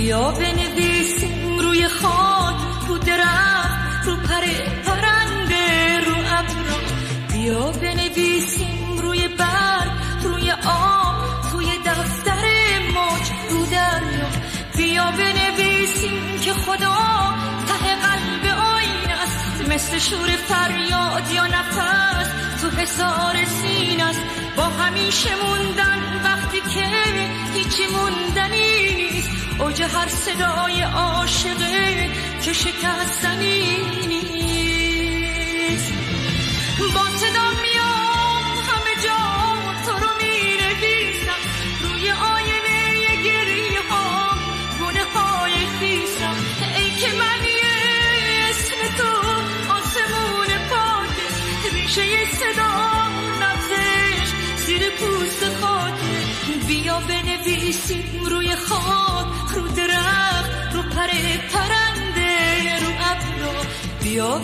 بیا بنویسیم روی خاک، رو درخت، رو پر پرنده، رو ابرا. بیا بنویسیم روی برگ، روی آب، توی دفتر موج، رو دریا. بیا بنویسیم که خدا ته قلب آینه است، مثل شور فریاد یا نفس تو حصار سینه است. با همیشه موندن وقتی که هیچی موندنی نیست، اوج هر صدای عاشقه که شکستنی نیست. با صدا میام همه جا تو رو می‌نویسم، روی آینه گریه ها گونه های خیسم. ای که من اسم تو آسمون پاکه، ریشه صدا نبزش زیر پوست خاکه. بیا بنویسیم روی خاک، رو درخت، رو پر پرنده، رو ابرا. بیا